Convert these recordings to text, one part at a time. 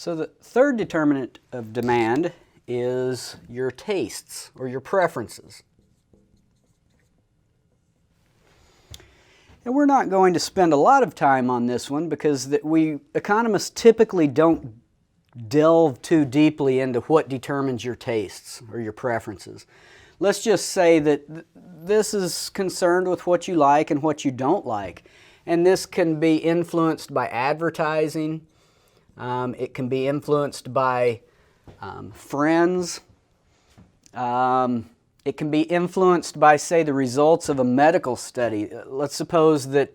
So the third determinant of demand is your tastes or your preferences. And we're not going to spend a lot of time on this one because economists typically don't delve too deeply into what determines your tastes or your preferences. Let's just say that this is concerned with what you like and what you don't like. And this can be influenced by advertising. It can be influenced by friends. It can be influenced by, say, the results of a medical study. Let's suppose that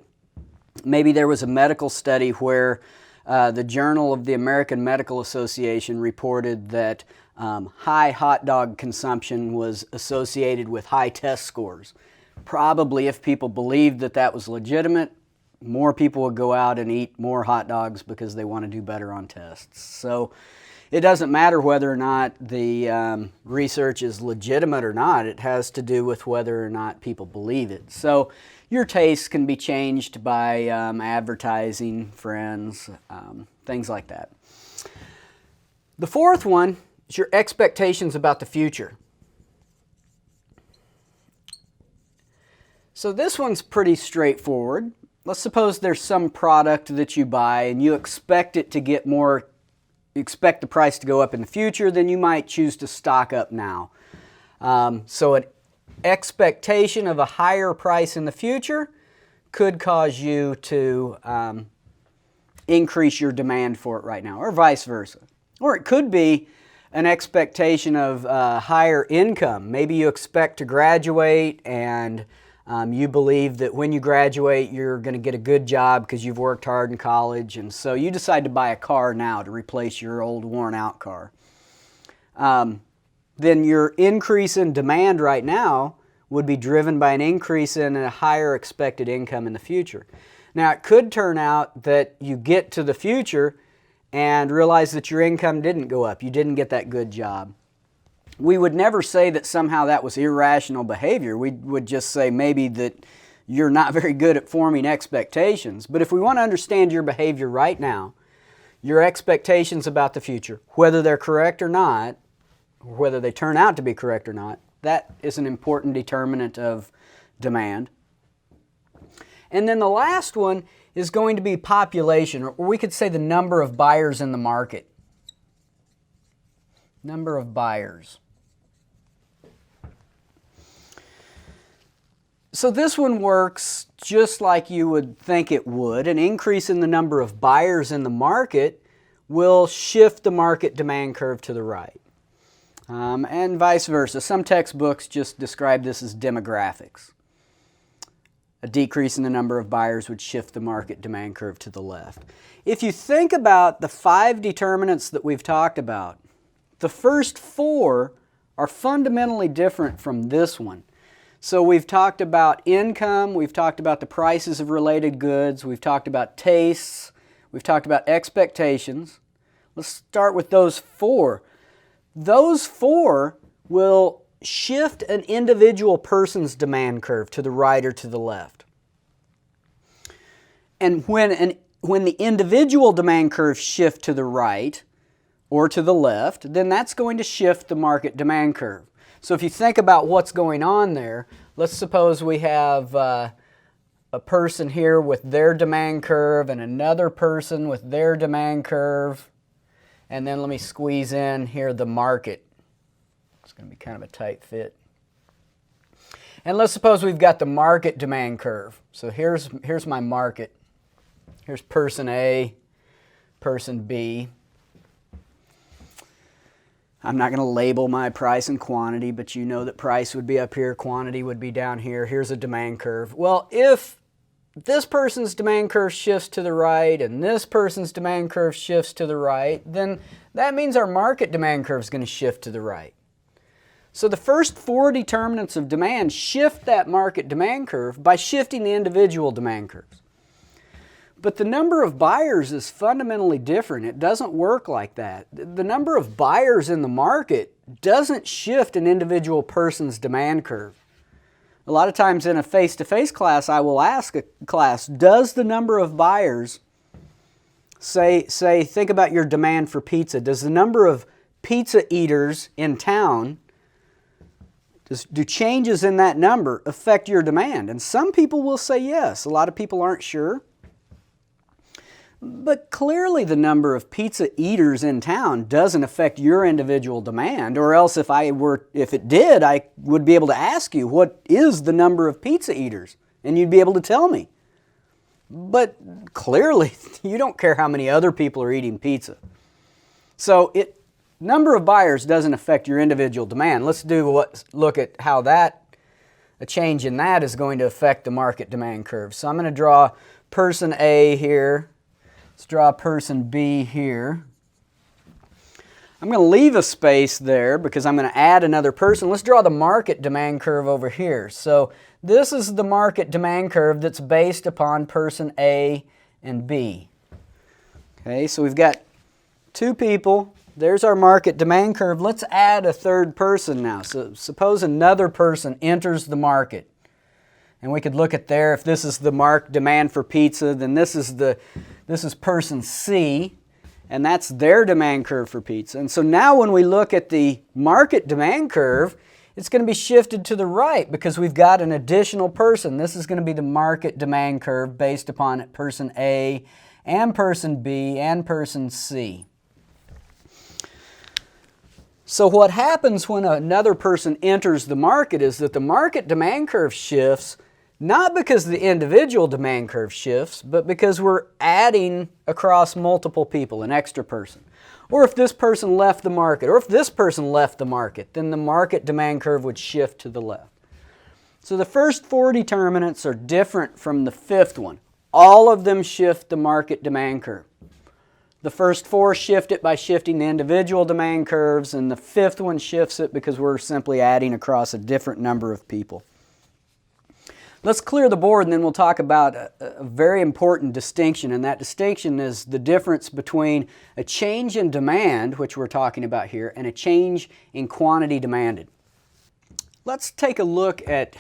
maybe there was a medical study where the Journal of the American Medical Association reported that high hot dog consumption was associated with high test scores. Probably if people believed that that was legitimate, more people would go out and eat more hot dogs because they want to do better on tests. So it doesn't matter whether or not the research is legitimate or not. It has to do with whether or not people believe it. So your tastes can be changed by advertising, friends, things like that. The fourth one is your expectations about the future. So this one's pretty straightforward. Let's suppose there's some product that you buy and you expect it to get more, you expect the price to go up in the future, then you might choose to stock up now. So an expectation of a higher price in the future could cause you to increase your demand for it right now, or vice versa. Or it could be an expectation of higher income. Maybe you expect to graduate and you believe that when you graduate you're going to get a good job because you've worked hard in college, and so you decide to buy a car now to replace your old worn out car. Then your increase in demand right now would be driven by an increase in a higher expected income in the future. Now it could turn out that you get to the future and realize that your income didn't go up, you didn't get that good job. We would never say that somehow that was irrational behavior. We would just say maybe that you're not very good at forming expectations. But if we want to understand your behavior right now, your expectations about the future, whether they're correct or not, or whether they turn out to be correct or not, that is an important determinant of demand. And then the last one is going to be population, or we could say the number of buyers in the market. Number of buyers. So this one works just like you would think it would. An increase in the number of buyers in the market will shift the market demand curve to the right. And vice versa. Some textbooks just describe this as demographics. A decrease in the number of buyers would shift the market demand curve to the left. If you think about the 5 determinants that we've talked about, the first 4 are fundamentally different from this one. So we've talked about income, we've talked about the prices of related goods, we've talked about tastes, we've talked about expectations. Let's start with those 4. Those 4 will shift an individual person's demand curve to the right or to the left. And when the individual demand curves shift to the right or to the left, then that's going to shift the market demand curve. So if you think about what's going on there, let's suppose we have a person here with their demand curve and another person with their demand curve. And then let me squeeze in here the market. It's going to be kind of a tight fit. And let's suppose we've got the market demand curve. So here's my market. Here's person A, person B. I'm not going to label my price and quantity, but you know that price would be up here, quantity would be down here. Here's a demand curve. Well, if this person's demand curve shifts to the right and this person's demand curve shifts to the right, then that means our market demand curve is going to shift to the right. So the first 4 determinants of demand shift that market demand curve by shifting the individual demand curves. But the number of buyers is fundamentally different. It doesn't work like that. The number of buyers in the market doesn't shift an individual person's demand curve. A lot of times in a face-to-face class, I will ask a class, does the number of buyers Think about your demand for pizza. Does the number of pizza eaters in town, do changes in that number affect your demand? And some people will say yes. A lot of people aren't sure. But clearly the number of pizza eaters in town doesn't affect your individual demand, or else if it did, I would be able to ask you, what is the number of pizza eaters? And you'd be able to tell me. But clearly you don't care how many other people are eating pizza. So number of buyers doesn't affect your individual demand. Let's look at how a change in that is going to affect the market demand curve. So I'm going to draw person A here. Let's draw person B here. I'm going to leave a space there because I'm going to add another person. Let's draw the market demand curve over here. So this is the market demand curve that's based upon person A and B. Okay, so we've got two people. There's our market demand curve. Let's add a third person now. So suppose another person enters the market. And we could look at there, if this is the market demand for pizza, then this is person C, and that's their demand curve for pizza. And so now when we look at the market demand curve, it's going to be shifted to the right because we've got an additional person. This is going to be the market demand curve based upon person A and person B and person C. So what happens when another person enters the market is that the market demand curve shifts, not because the individual demand curve shifts, but because we're adding across multiple people, an extra person. Or if this person left the market, or if this person left the market, then the market demand curve would shift to the left. So the first 4 determinants are different from the fifth one. All of them shift the market demand curve. The first 4 shift it by shifting the individual demand curves, and the fifth one shifts it because we're simply adding across a different number of people. Let's clear the board and then we'll talk about a very important distinction, and that distinction is the difference between a change in demand, which we're talking about here, and a change in quantity demanded. Let's take a look at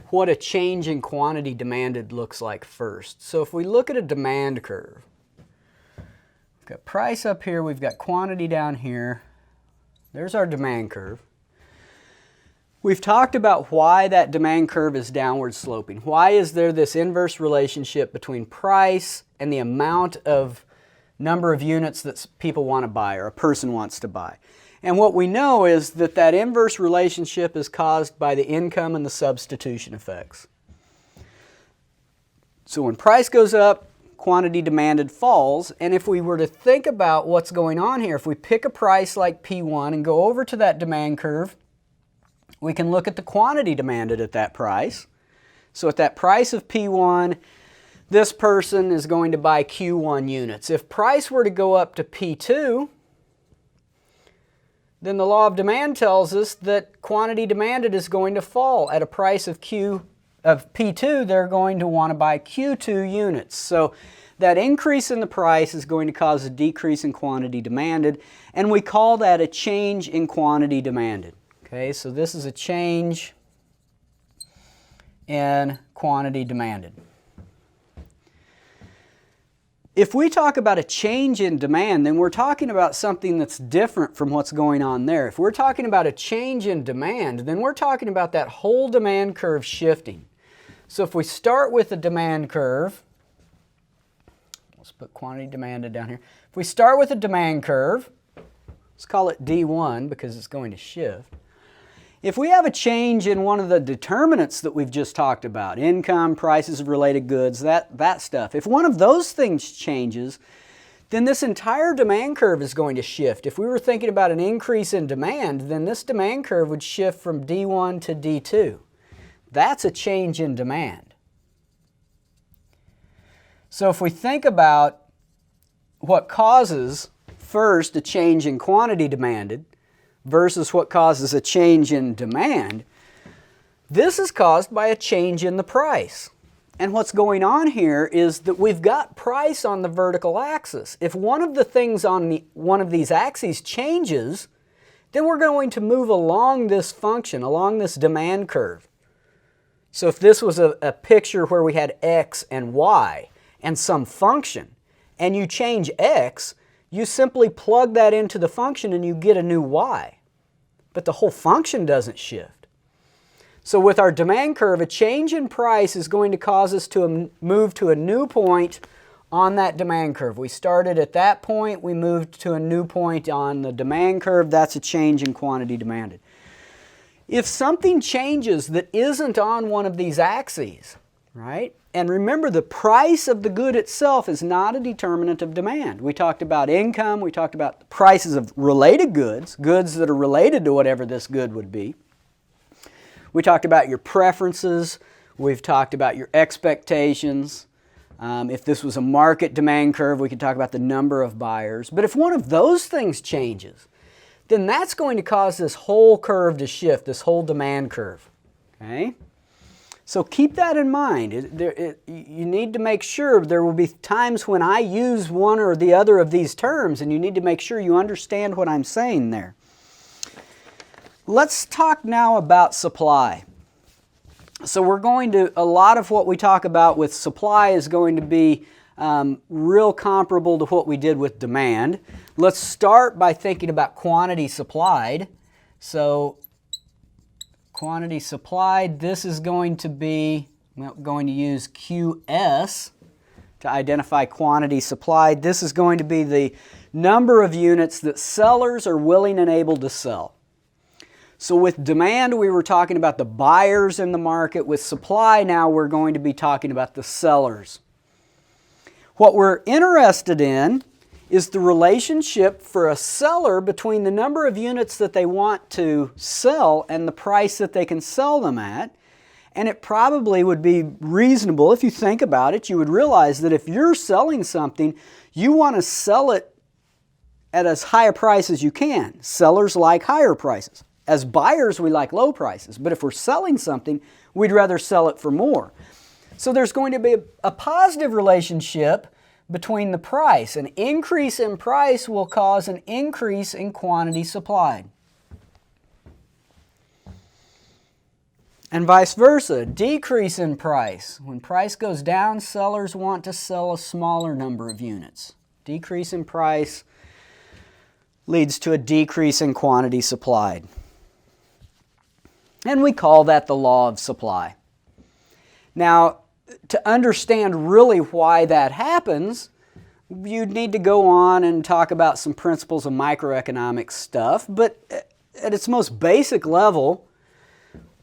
what a change in quantity demanded looks like first. So if we look at a demand curve, we've got price up here, we've got quantity down here. There's our demand curve. We've talked about why that demand curve is downward sloping. Why is there this inverse relationship between price and the amount of number of units that people want to buy or a person wants to buy? And what we know is that that inverse relationship is caused by the income and the substitution effects. So when price goes up, quantity demanded falls, and if we were to think about what's going on here, if we pick a price like P1 and go over to that demand curve, we can look at the quantity demanded at that price. So at that price of P1, this person is going to buy Q1 units. If price were to go up to P2, then the law of demand tells us that quantity demanded is going to fall. At a price of P2, they're going to want to buy Q2 units. So that increase in the price is going to cause a decrease in quantity demanded, and we call that a change in quantity demanded. Okay, so this is a change in quantity demanded. If we talk about a change in demand, then we're talking about something that's different from what's going on there. If we're talking about a change in demand, then we're talking about that whole demand curve shifting. So if we start with a demand curve, let's put quantity demanded down here. If we start with a demand curve, let's call it D1 because it's going to shift. If we have a change in one of the determinants that we've just talked about, income, prices of related goods, that stuff, if one of those things changes, then this entire demand curve is going to shift. If we were thinking about an increase in demand, then this demand curve would shift from D1 to D2. That's a change in demand. So if we think about what causes first a change in quantity demanded versus what causes a change in demand, this is caused by a change in the price. And what's going on here is that we've got price on the vertical axis. If one of the things on one of these axes changes, then we're going to move along this function, along this demand curve. So if this was a picture where we had X and Y and some function, and you change x, you simply plug that into the function and you get a new y. But the whole function doesn't shift. So with our demand curve, a change in price is going to cause us to move to a new point on that demand curve. We started at that point, we moved to a new point on the demand curve. That's a change in quantity demanded. If something changes that isn't on one of these axes, right? And remember, the price of the good itself is not a determinant of demand. We talked about income, we talked about the prices of related goods, goods that are related to whatever this good would be. We talked about your preferences, we've talked about your expectations. If this was a market demand curve, we could talk about the number of buyers. But if one of those things changes, then that's going to cause this whole curve to shift, this whole demand curve. Okay? So keep that in mind. You need to make sure there will be times when I use one or the other of these terms, and you need to make sure you understand what I'm saying there. Let's talk now about supply. So we're going to, a lot of what we talk about with supply is going to be real comparable to what we did with demand. Let's start by thinking about quantity supplied. So quantity supplied, this is going to be, we're going to use QS to identify quantity supplied. This is going to be the number of units that sellers are willing and able to sell. So with demand, we were talking about the buyers in the market. With supply, now we're going to be talking about the sellers. What we're interested in is the relationship for a seller between the number of units that they want to sell and the price that they can sell them at. And it probably would be reasonable, if you think about it, you would realize that if you're selling something, you want to sell it at as high a price as you can. Sellers like higher prices. As buyers, we like low prices, but if we're selling something, we'd rather sell it for more. So there's going to be a positive relationship between the price. An increase in price will cause an increase in quantity supplied. And vice versa, a decrease in price. When price goes down, sellers want to sell a smaller number of units. Decrease in price leads to a decrease in quantity supplied. And we call that the law of supply. Now, to understand really why that happens, you'd need to go on and talk about some principles of microeconomic stuff, but at its most basic level,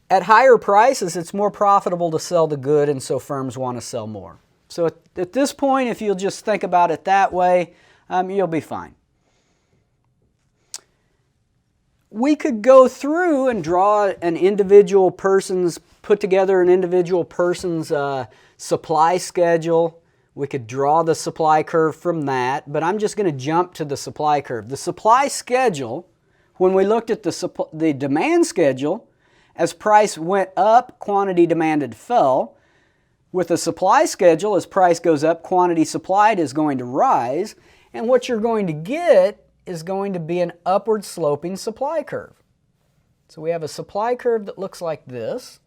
at higher prices, it's more profitable to sell the good, and so firms want to sell more. So at this point, if you'll just think about it that way, you'll be fine. We could go through and draw an individual person's, put together an individual person's supply schedule. We could draw the supply curve from that, but I'm just going to jump to the supply curve. The supply schedule, when we looked at the demand schedule, as price went up, quantity demanded fell. With the supply schedule, as price goes up, quantity supplied is going to rise, and what you're going to get is going to be an upward sloping supply curve. So we have a supply curve that looks like this.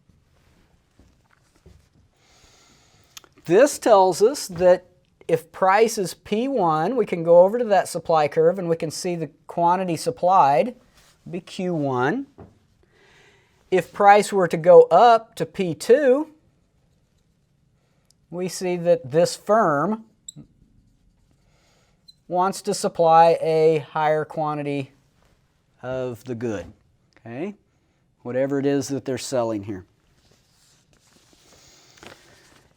This tells us that if price is P1, we can go over to that supply curve and we can see the quantity supplied would be Q1. If price were to go up to P2, we see that this firm wants to supply a higher quantity of the good, okay? Whatever it is that they're selling here.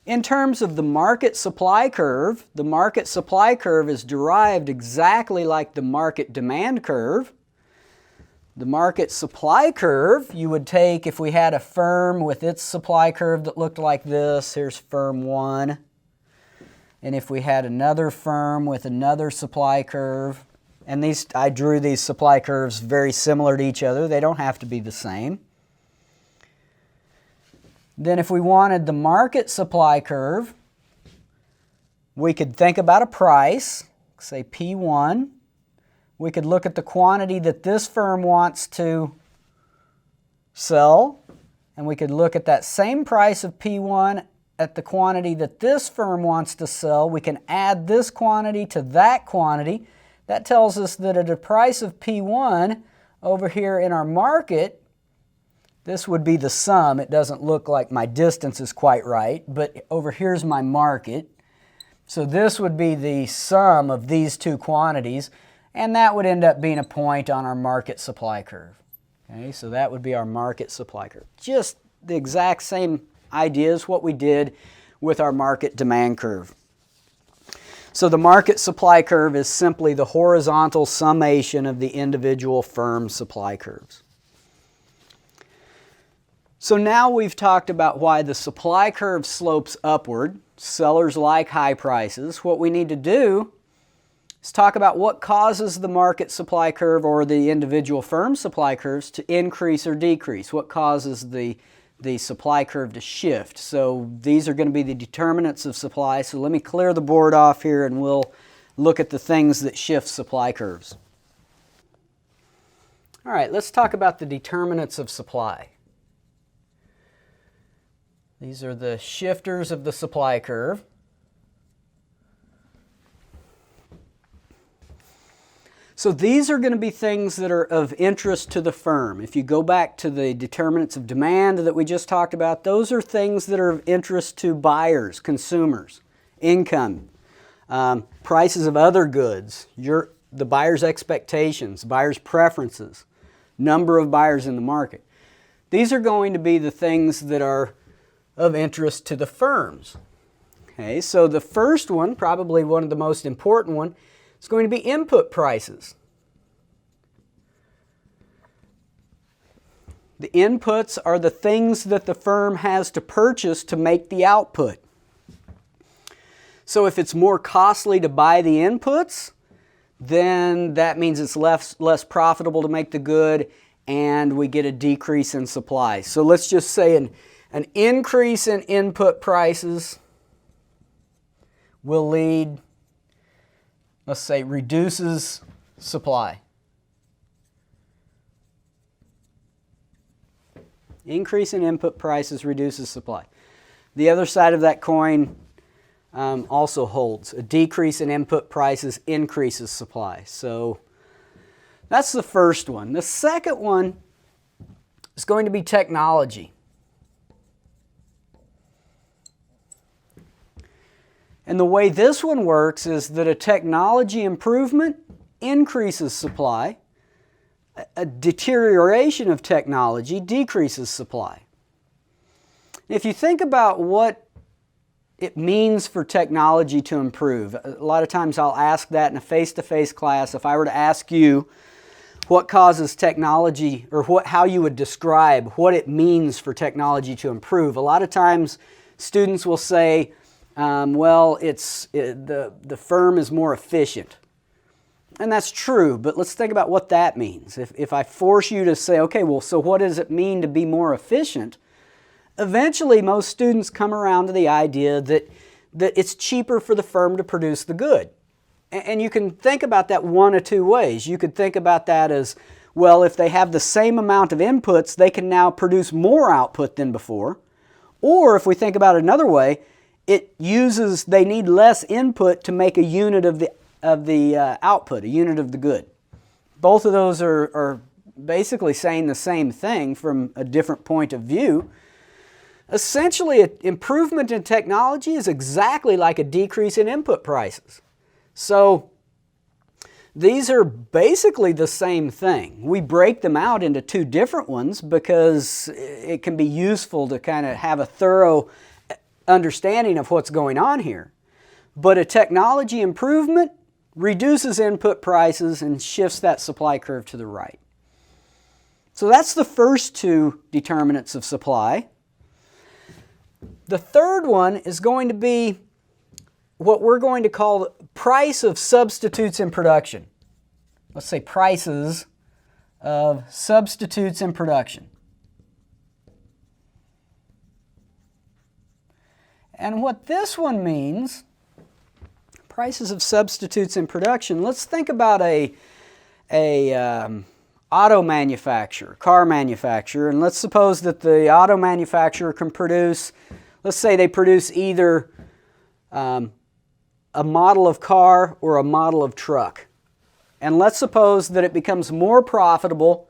In terms of the market supply curve is derived exactly like the market demand curve. The market supply curve, you would take, if we had a firm with its supply curve that looked like this, here's firm 1. And if we had another firm with another supply curve, and I drew these supply curves very similar to each other, they don't have to be the same. Then if we wanted the market supply curve, we could think about a price, say P1. We could look at the quantity that this firm wants to sell, and we could look at that same price of P1 at the quantity that this firm wants to sell, we can add this quantity to that quantity. That tells us that at a price of P1 over here in our market, this would be the sum. It doesn't look like my distance is quite right, but over here's my market. So this would be the sum of these two quantities, and that would end up being a point on our market supply curve. Okay, so that would be our market supply curve. Just the exact same idea as what we did with our market demand curve. So the market supply curve is simply the horizontal summation of the individual firm supply curves. So now we've talked about why the supply curve slopes upward. Sellers like high prices. What we need to do is talk about what causes the market supply curve or the individual firm supply curves to increase or decrease. What causes the supply curve to shift. So these are going to be the determinants of supply. So let me clear the board off here and we'll look at the things that shift supply curves. All right, let's talk about the determinants of supply. These are the shifters of the supply curve. So these are going to be things that are of interest to the firm. If you go back to the determinants of demand that we just talked about, those are things that are of interest to buyers, consumers, income, prices of other goods, the buyer's expectations, buyer's preferences, number of buyers in the market. These are going to be the things that are of interest to the firms. Okay, so the first one, probably one of the most important one, is going to be input prices. The inputs are the things that the firm has to purchase to make the output. So if it's more costly to buy the inputs, then that means it's less profitable to make the good and we get a decrease in supply. So let's just say an increase in input prices will lead, let's say, reduces supply. Increase in input prices reduces supply. The other side of that coin also holds. A decrease in input prices increases supply. So that's the first one. The second one is going to be technology. And the way this one works is that a technology improvement increases supply. A deterioration of technology decreases supply. If you think about what it means for technology to improve, a lot of times I'll ask that in a face-to-face class. If I were to ask you what causes technology, or how you would describe what it means for technology to improve, a lot of times students will say, well, the firm is more efficient. And that's true, but let's think about what that means. If I force you to say, okay, well, so what does it mean to be more efficient? Eventually, most students come around to the idea that it's cheaper for the firm to produce the good. And you can think about that one of two ways. You could think about that as, well, if they have the same amount of inputs, they can now produce more output than before. Or if we think about it another way, they need less input to make a unit of the output, a unit of the good. Both of those are basically saying the same thing from a different point of view. Essentially, an improvement in technology is exactly like a decrease in input prices. So these are basically the same thing. We break them out into two different ones because it can be useful to kind of have a thorough understanding of what's going on here. But a technology improvement reduces input prices and shifts that supply curve to the right. So that's the first two determinants of supply. The third one is going to be what we're going to call the price of substitutes in production. Let's say prices of substitutes in production. And what this one means, prices of substitutes in production, let's think about a auto manufacturer, car manufacturer, and let's suppose that the auto manufacturer can produce, let's say they produce either a model of car or a model of truck. And let's suppose that it becomes more profitable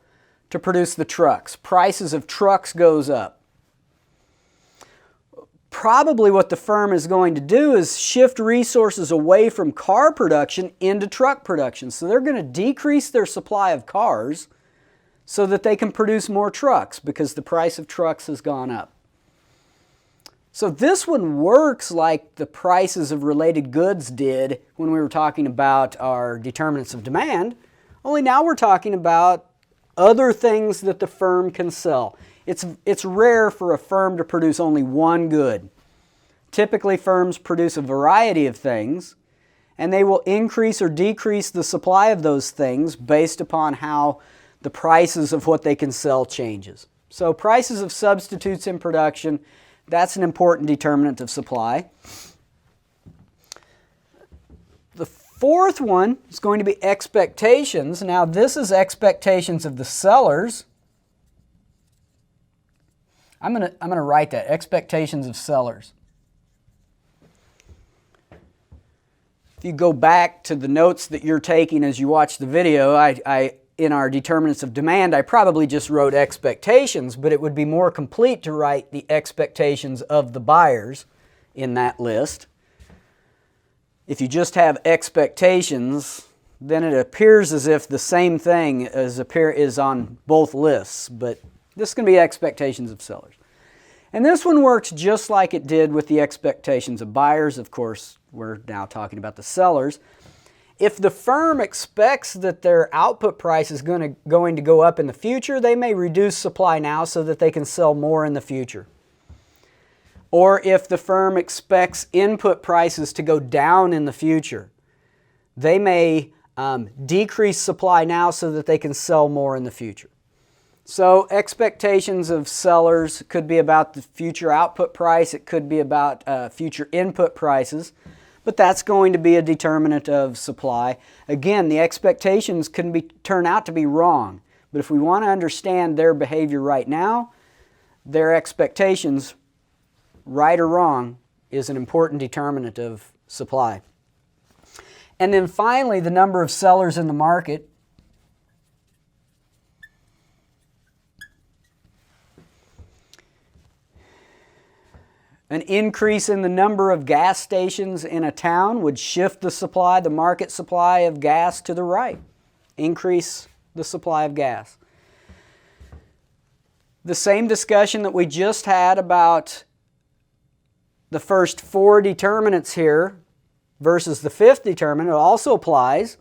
to produce the trucks. Prices of trucks goes up. Probably what the firm is going to do is shift resources away from car production into truck production. So they're going to decrease their supply of cars so that they can produce more trucks because the price of trucks has gone up. So this one works like the prices of related goods did when we were talking about our determinants of demand, only now we're talking about other things that the firm can sell. It's rare for a firm to produce only one good. Typically, firms produce a variety of things, and they will increase or decrease the supply of those things based upon how the prices of what they can sell changes. So prices of substitutes in production, that's an important determinant of supply. The fourth one is going to be expectations. Now this is expectations of the sellers. I'm going to write that, expectations of sellers. If you go back to the notes that you're taking as you watch the video, in our determinants of demand, I probably just wrote expectations, but it would be more complete to write the expectations of the buyers in that list. If you just have expectations, then it appears as if the same thing is on both lists, but this is going to be expectations of sellers. And this one works just like it did with the expectations of buyers. Of course, we're now talking about the sellers. If the firm expects that their output price is going to go up in the future, they may reduce supply now so that they can sell more in the future. Or if the firm expects input prices to go down in the future, they may decrease supply now so that they can sell more in the future. So expectations of sellers could be about the future output price, it could be about future input prices, but that's going to be a determinant of supply. Again, the expectations can turn out to be wrong, but if we want to understand their behavior right now, their expectations, right or wrong, is an important determinant of supply. And then finally, the number of sellers in the market. An increase in the number of gas stations in a town would shift the supply, the market supply of gas to the right. Increase the supply of gas. The same discussion that we just had about the first four determinants here versus the fifth determinant also applies.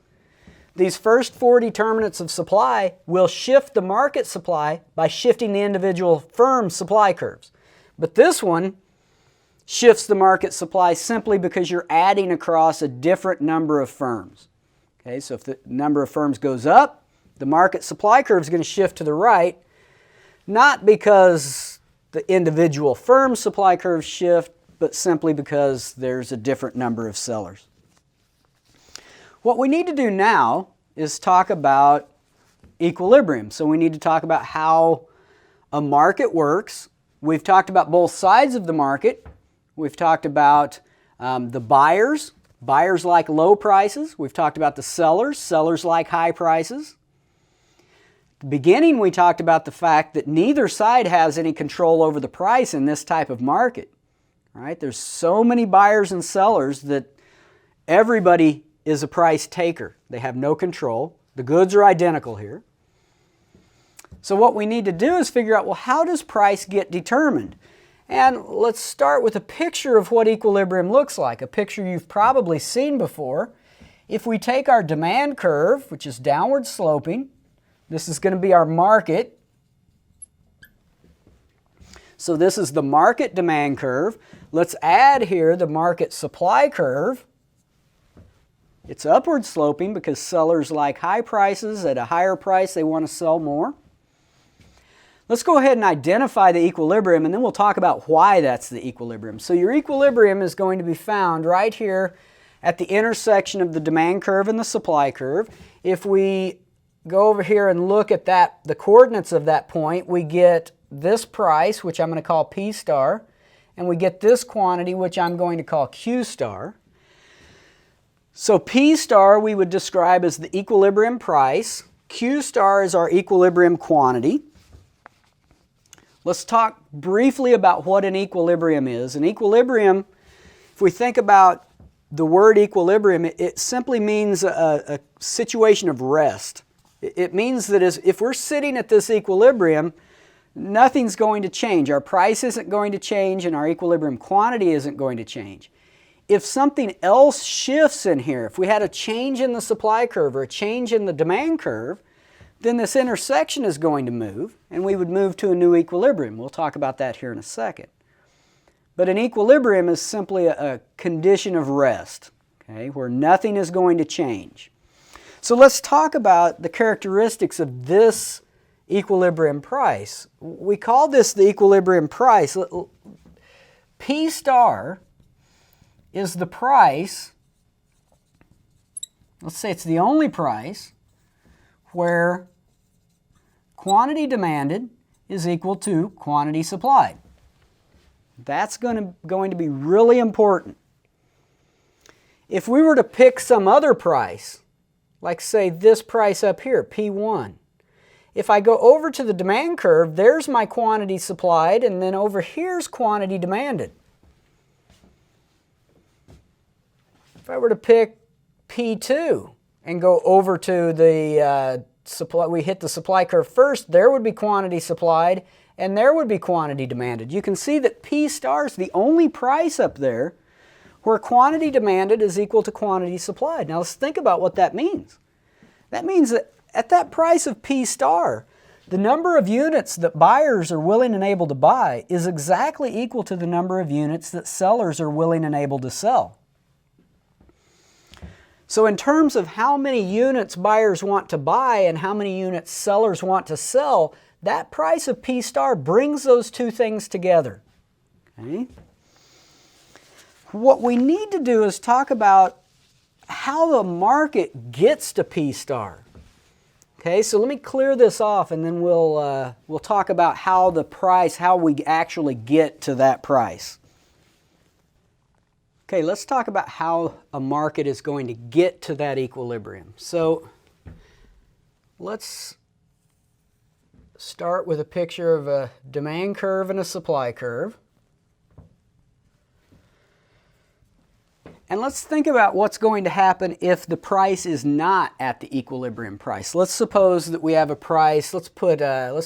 These first four determinants of supply will shift the market supply by shifting the individual firm's supply curves. But this one shifts the market supply simply because you're adding across a different number of firms. Okay, so if the number of firms goes up, the market supply curve is going to shift to the right, not because the individual firm supply curves shift, but simply because there's a different number of sellers. What we need to do now is talk about equilibrium. So we need to talk about how a market works. We've talked about both sides of the market. We've talked about the buyers. Buyers like low prices. We've talked about the sellers. Sellers like high prices. At the beginning, we talked about the fact that neither side has any control over the price in this type of market. Right? There's so many buyers and sellers that everybody is a price taker. They have no control. The goods are identical here. So what we need to do is figure out, well, how does price get determined? And let's start with a picture of what equilibrium looks like, a picture you've probably seen before. If we take our demand curve, which is downward sloping, this is going to be our market. So this is the market demand curve. Let's add here the market supply curve. It's upward sloping because sellers like high prices. At a higher price, they want to sell more. Let's go ahead and identify the equilibrium, and then we'll talk about why that's the equilibrium. So your equilibrium is going to be found right here at the intersection of the demand curve and the supply curve. If we go over here and look at the coordinates of that point, we get this price, which I'm going to call P star, and we get this quantity, which I'm going to call Q star. So P star we would describe as the equilibrium price. Q star is our equilibrium quantity. Let's talk briefly about what an equilibrium is. An equilibrium, if we think about the word equilibrium, it simply means a situation of rest. It means that if we're sitting at this equilibrium, nothing's going to change. Our price isn't going to change and our equilibrium quantity isn't going to change. If something else shifts in here, if we had a change in the supply curve or a change in the demand curve, then this intersection is going to move and we would move to a new equilibrium. We'll talk about that here in a second. But an equilibrium is simply a condition of rest, okay, where nothing is going to change. So let's talk about the characteristics of this equilibrium price. We call this the equilibrium price. P star is the price, let's say it's the only price, where quantity demanded is equal to quantity supplied. That's going to be really important. If we were to pick some other price, like say this price up here, P1, if I go over to the demand curve, there's my quantity supplied, and then over here's quantity demanded. If I were to pick P2 and go over to the supply, we hit the supply curve first, there would be quantity supplied, and there would be quantity demanded. You can see that P star is the only price up there where quantity demanded is equal to quantity supplied. Now let's think about what that means. That means that at that price of P star, the number of units that buyers are willing and able to buy is exactly equal to the number of units that sellers are willing and able to sell. So in terms of how many units buyers want to buy and how many units sellers want to sell, that price of P star brings those two things together. Okay? What we need to do is talk about how the market gets to P star. Okay, so let me clear this off and then we'll talk about how we actually get to that price. Okay, let's talk about how a market is going to get to that equilibrium. So let's start with a picture of a demand curve and a supply curve. And let's think about what's going to happen if the price is not at the equilibrium price. Let's suppose that we have a price, let's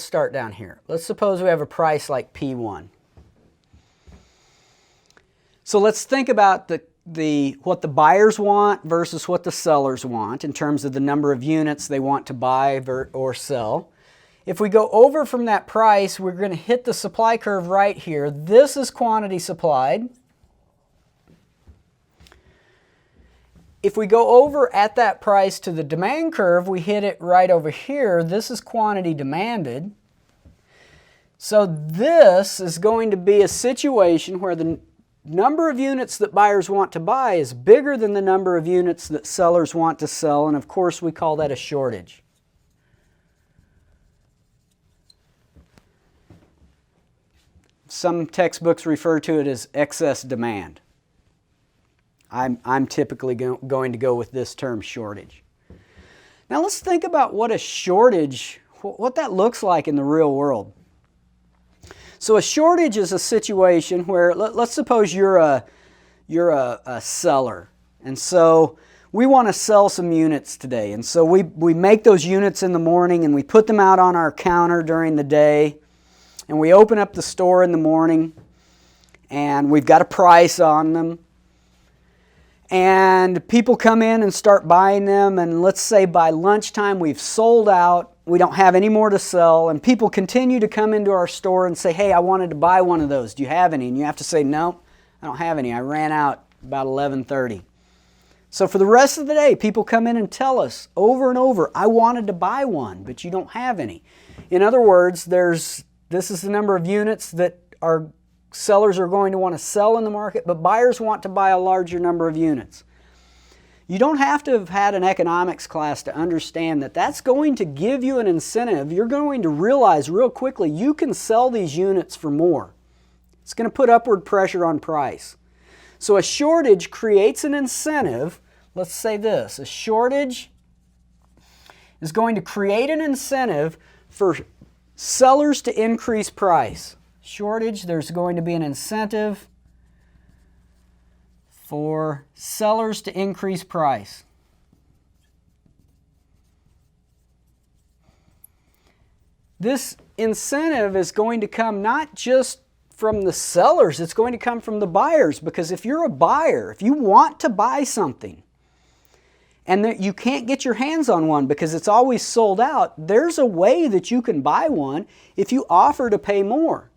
start down here. Let's suppose we have a price like P1. So let's think about what the buyers want versus what the sellers want in terms of the number of units they want to buy or sell. If we go over from that price, we're going to hit the supply curve right here. This is quantity supplied. If we go over at that price to the demand curve, we hit it right over here. This is quantity demanded. So this is going to be a situation where the number of units that buyers want to buy is bigger than the number of units that sellers want to sell, and of course we call that a shortage. Some textbooks refer to it as excess demand. I'm typically going to go with this term, shortage. Now let's think about what a shortage, what that looks like in the real world. So a shortage is a situation where, let's suppose you're a seller, and so we want to sell some units today, and so we make those units in the morning and we put them out on our counter during the day, and we open up the store in the morning and we've got a price on them, and people come in and start buying them, and let's say by lunchtime we've sold out, we don't have any more to sell, and people continue to come into our store and say, hey, I wanted to buy one of those, do you have any? And you have to say, no, I don't have any, I ran out about 11:30. So for the rest of the day, people come in and tell us over and over, I wanted to buy one, but you don't have any. In other words, this is the number of units that our sellers are going to want to sell in the market, but buyers want to buy a larger number of units. You don't have to have had an economics class to understand that that's going to give you an incentive. You're going to realize real quickly you can sell these units for more. It's going to put upward pressure on price. So a shortage creates an incentive. Let's say this. A shortage is going to create an incentive for sellers to increase price. Shortage, there's going to be an incentive for sellers to increase price. This incentive is going to come not just from the sellers, it's going to come from the buyers, because if you're a buyer, if you want to buy something and that you can't get your hands on one because it's always sold out, there's a way that you can buy one if you offer to pay more.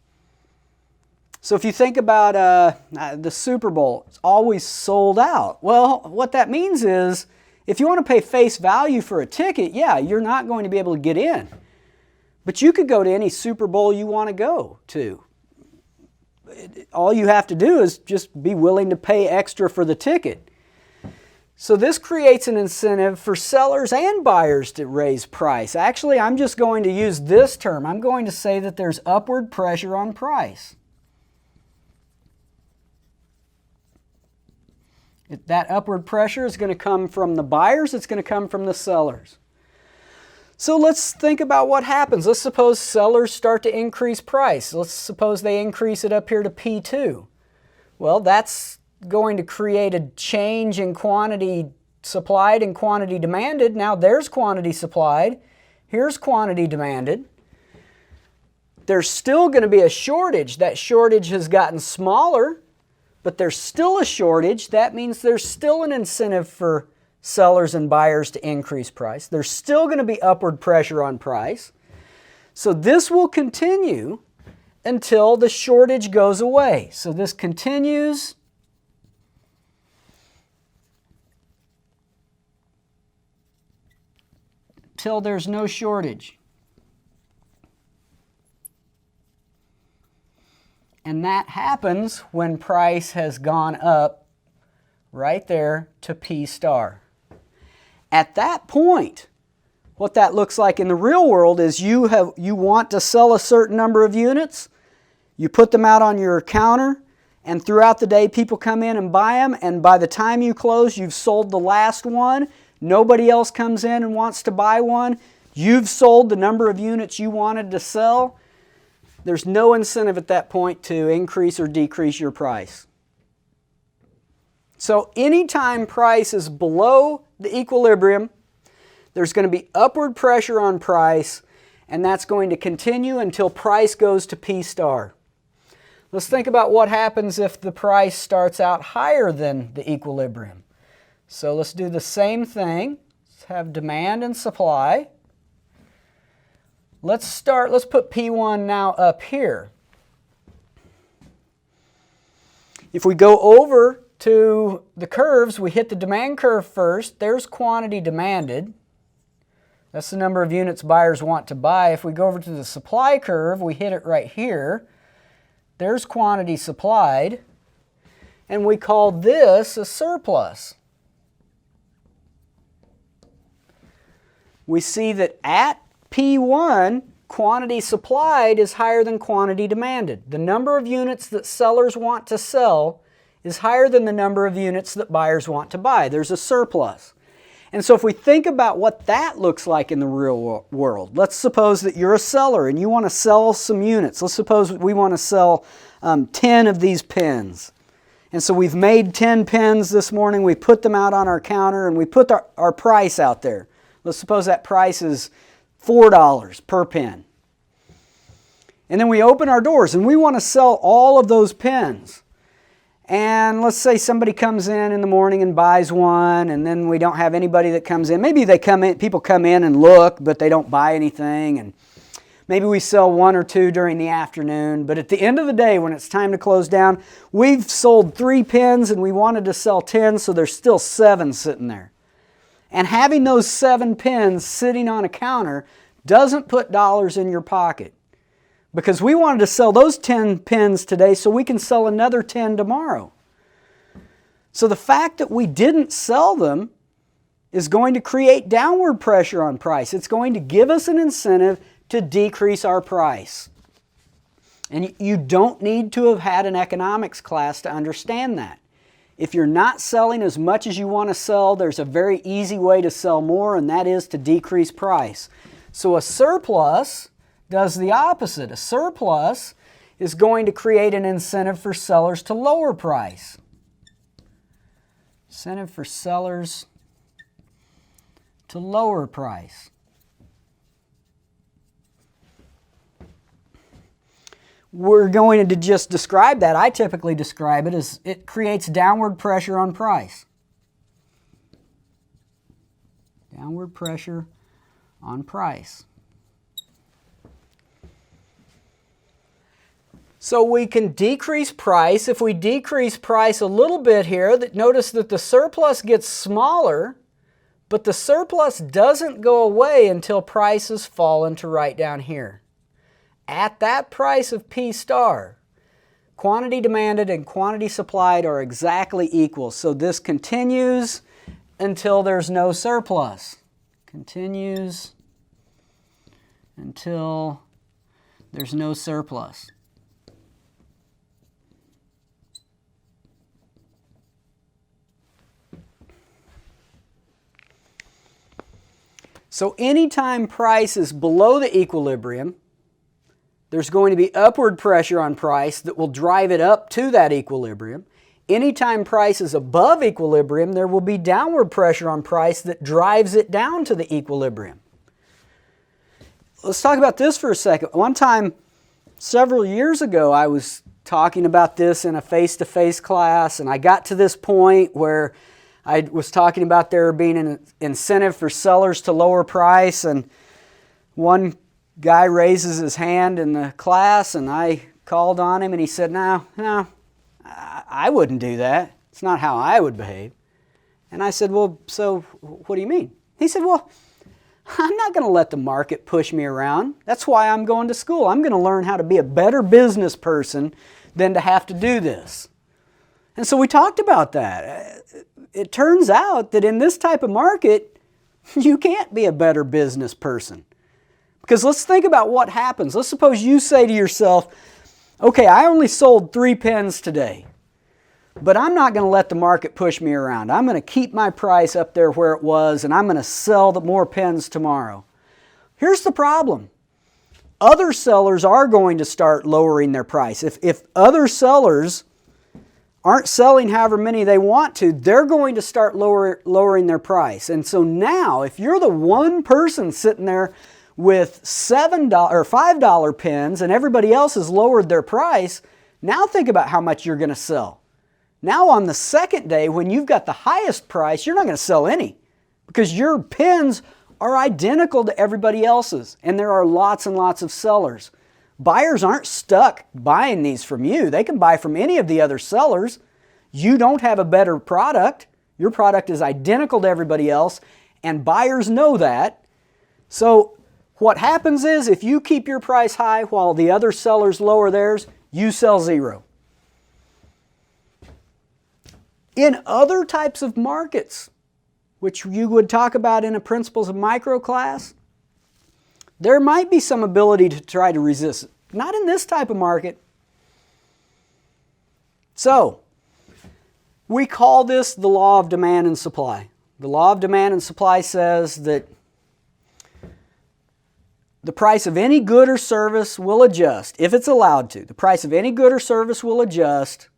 So if you think about the Super Bowl, it's always sold out. Well, what that means is if you want to pay face value for a ticket, yeah, you're not going to be able to get in. But you could go to any Super Bowl you want to go to. All you have to do is just be willing to pay extra for the ticket. So this creates an incentive for sellers and buyers to raise price. Actually, I'm just going to use this term. I'm going to say that there's upward pressure on price. That upward pressure is going to come from the buyers, it's going to come from the sellers. So let's think about what happens. Let's suppose sellers start to increase price. Let's suppose they increase it up here to P2. Well, that's going to create a change in quantity supplied and quantity demanded. Now there's quantity supplied, here's quantity demanded. There's still going to be a shortage. That shortage has gotten smaller, but there's still a shortage. That means there's still an incentive for sellers and buyers to increase price. There's still going to be upward pressure on price. So this will continue until the shortage goes away. So this continues till there's no shortage. And that happens when price has gone up right there to P star. At that point, what that looks like in the real world is you want to sell a certain number of units, you put them out on your counter, and throughout the day people come in and buy them, and by the time you close, you've sold the last one, nobody else comes in and wants to buy one, you've sold the number of units you wanted to sell. There's no incentive at that point to increase or decrease your price. So anytime price is below the equilibrium, there's going to be upward pressure on price, and that's going to continue until price goes to P star. Let's think about what happens if the price starts out higher than the equilibrium. So let's do the same thing. Let's have demand and supply. Let's put P1 now up here. If we go over to the curves, we hit the demand curve first. There's quantity demanded. That's the number of units buyers want to buy. If we go over to the supply curve, we hit it right here. There's quantity supplied. And we call this a surplus. We see that at P1, quantity supplied is higher than quantity demanded. The number of units that sellers want to sell is higher than the number of units that buyers want to buy. There's a surplus. And so if we think about what that looks like in the real world, let's suppose that you're a seller and you want to sell some units. Let's suppose we want to sell 10 of these pens. And so we've made 10 pens this morning, we put them out on our counter, and we put our price out there. Let's suppose that price is $4 per pen. And then we open our doors and we want to sell all of those pens. And let's say somebody comes in the morning and buys one, and then we don't have anybody that comes in. Maybe people come in and look, but they don't buy anything. And maybe we sell one or two during the afternoon. But at the end of the day, when it's time to close down, we've sold 3 pens and we wanted to sell 10, so there's still 7 sitting there. And having those 7 pens sitting on a counter doesn't put dollars in your pocket. Because we wanted to sell those 10 pens today so we can sell another 10 tomorrow. So the fact that we didn't sell them is going to create downward pressure on price. It's going to give us an incentive to decrease our price. And you don't need to have had an economics class to understand that. If you're not selling as much as you want to sell, there's a very easy way to sell more, and that is to decrease price. So a surplus does the opposite. A surplus is going to create an incentive for sellers to lower price. Incentive for sellers to lower price. We're going to just describe that. I typically describe it as it creates downward pressure on price. Downward pressure on price. So we can decrease price. If we decrease price a little bit here, notice that the surplus gets smaller, but the surplus doesn't go away until prices fall into right down here. At that price of P star, quantity demanded and quantity supplied are exactly equal. So this continues until there's no surplus. Continues until there's no surplus. So anytime price is below the equilibrium, there's going to be upward pressure on price that will drive it up to that equilibrium. Anytime price is above equilibrium, there will be downward pressure on price that drives it down to the equilibrium. Let's talk about this for a second. One time, several years ago, I was talking about this in a face-to-face class, and I got to this point where I was talking about there being an incentive for sellers to lower price, and one guy raises his hand in the class, and I called on him, and he said, no, I wouldn't do that. It's not how I would behave. And I said, well, so what do you mean? He said, well, I'm not going to let the market push me around. That's why I'm going to school. I'm going to learn how to be a better business person than to have to do this. And so we talked about that. It turns out that in this type of market, you can't be a better business person. Because let's think about what happens. Let's suppose you say to yourself, okay, I only sold 3 pens today, but I'm not going to let the market push me around. I'm going to keep my price up there where it was, and I'm going to sell more pens tomorrow. Here's the problem. Other sellers are going to start lowering their price. If other sellers aren't selling however many they want to, they're going to start lowering their price. And so now, if you're the one person sitting there with $7 or $5 pens and everybody else has lowered their price, now think about how much you're going to sell. Now on the second day, when you've got the highest price, you're not going to sell any because your pens are identical to everybody else's, and there are lots and lots of sellers. Buyers aren't stuck buying these from you. They can buy from any of the other sellers. You don't have a better product. Your product is identical to everybody else, and buyers know that. So what happens is if you keep your price high while the other sellers lower theirs, you sell zero. In other types of markets, which you would talk about in a Principles of Micro class, there might be some ability to try to resist it. Not in this type of market. So, we call this the law of demand and supply. The law of demand and supply says that the price of any good or service will adjust, if it's allowed to. The price of any good or service will adjust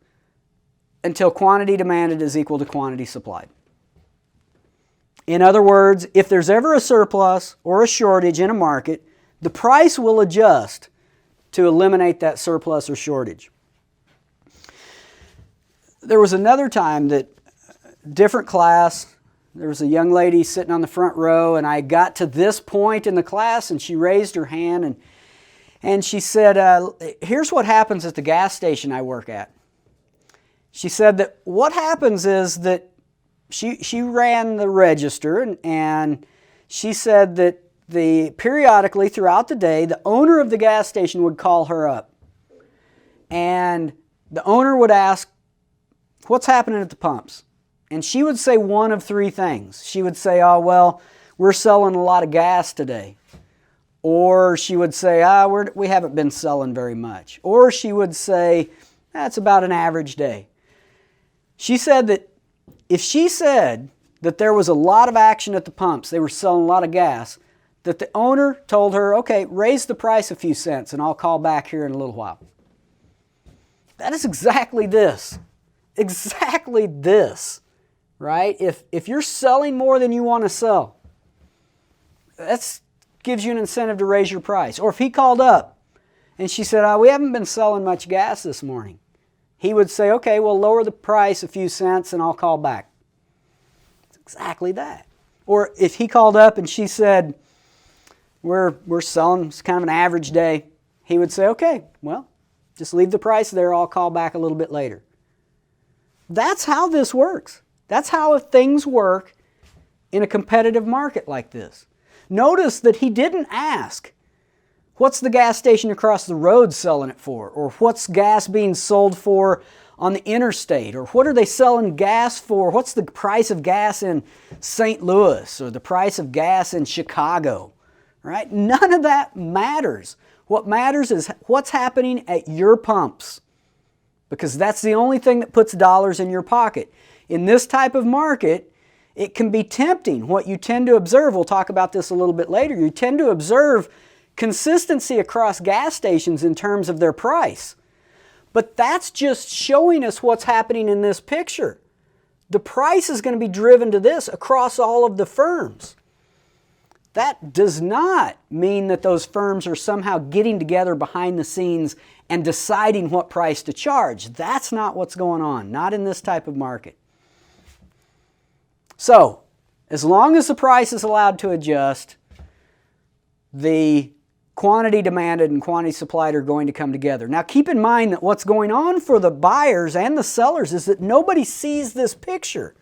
until quantity demanded is equal to quantity supplied. In other words, if there's ever a surplus or a shortage in a market, the price will adjust to eliminate that surplus or shortage. There was another time that, different class, there was a young lady sitting on the front row, and I got to this point in the class, and she raised her hand, and she said, here's what happens at the gas station I work at. She said that what happens is that she ran the register, and she said that periodically throughout the day, the owner of the gas station would call her up. And the owner would ask, what's happening at the pumps? And she would say one of 3 things. She would say, oh, well, we're selling a lot of gas today. Or she would say, we haven't been selling very much. Or she would say, that's about an average day. She said that if she said that there was a lot of action at the pumps, they were selling a lot of gas, that the owner told her, okay, raise the price a few cents and I'll call back here in a little while. That is exactly this. Exactly this, right? If you're selling more than you want to sell, that gives you an incentive to raise your price. Or if he called up and she said, we haven't been selling much gas this morning, he would say, okay, well, lower the price a few cents and I'll call back. It's exactly that. Or if he called up and she said, we're selling, it's kind of an average day, he would say, okay, well, just leave the price there, I'll call back a little bit later. That's how this works. That's how things work in a competitive market like this. Notice that he didn't ask, what's the gas station across the road selling it for? Or what's gas being sold for on the interstate? Or what are they selling gas for? What's the price of gas in St. Louis? Or the price of gas in Chicago? Right? None of that matters. What matters is what's happening at your pumps. Because that's the only thing that puts dollars in your pocket. In this type of market, it can be tempting. What you tend to observe, we'll talk about this a little bit later, you tend to observe consistency across gas stations in terms of their price. But that's just showing us what's happening in this picture. The price is going to be driven to this across all of the firms. That does not mean that those firms are somehow getting together behind the scenes and deciding what price to charge. That's not what's going on, not in this type of market. So, as long as the price is allowed to adjust, the quantity demanded and quantity supplied are going to come together. Now keep in mind that what's going on for the buyers and the sellers is that nobody sees this picture,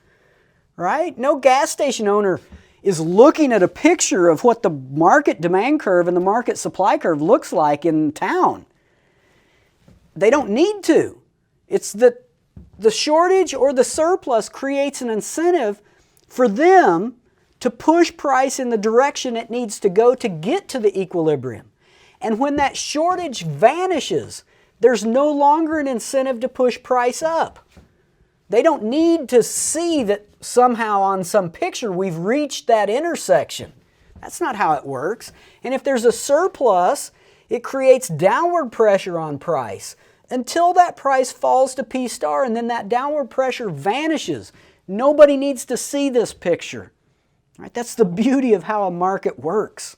right? No gas station owner is looking at a picture of what the market demand curve and the market supply curve looks like in town. They don't need to. It's that the shortage or the surplus creates an incentive for them to push price in the direction it needs to go to get to the equilibrium. And when that shortage vanishes, there's no longer an incentive to push price up. They don't need to see that somehow on some picture we've reached that intersection. That's not how it works. And if there's a surplus, it creates downward pressure on price until that price falls to P star, and then that downward pressure vanishes. Nobody needs to see this picture. Right? That's the beauty of how a market works.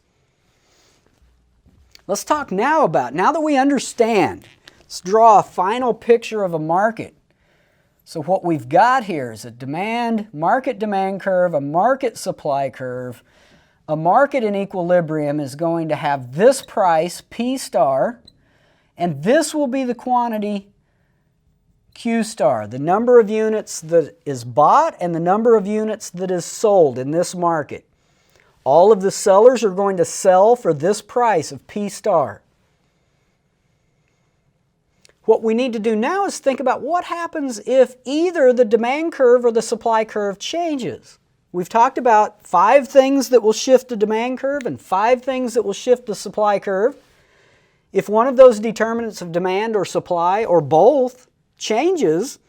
Let's talk now that we understand, let's draw a final picture of a market. So what we've got here is a market demand curve, a market supply curve. A market in equilibrium is going to have this price, P star, and this will be the quantity, Q star, the number of units that is bought and the number of units that is sold in this market. All of the sellers are going to sell for this price of P star. What we need to do now is think about what happens if either the demand curve or the supply curve changes. We've talked about 5 things that will shift the demand curve and 5 things that will shift the supply curve. If one of those determinants of demand or supply or both changes,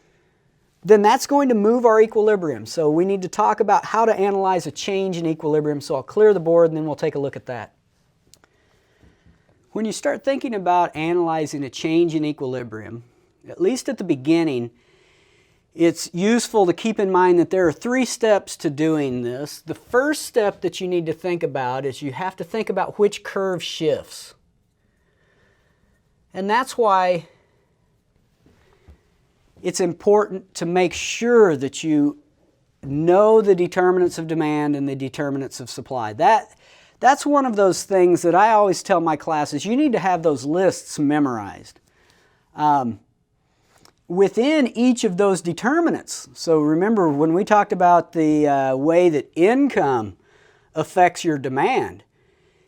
then that's going to move our equilibrium. So we need to talk about how to analyze a change in equilibrium. So I'll clear the board and then we'll take a look at that. When you start thinking about analyzing a change in equilibrium, at least at the beginning, it's useful to keep in mind that there are 3 steps to doing this. The first step that you need to think about is you have to think about which curve shifts. And that's why it's important to make sure that you know the determinants of demand and the determinants of supply. That's one of those things that I always tell my classes, you need to have those lists memorized. Within each of those determinants, so remember when we talked about the way that income affects your demand,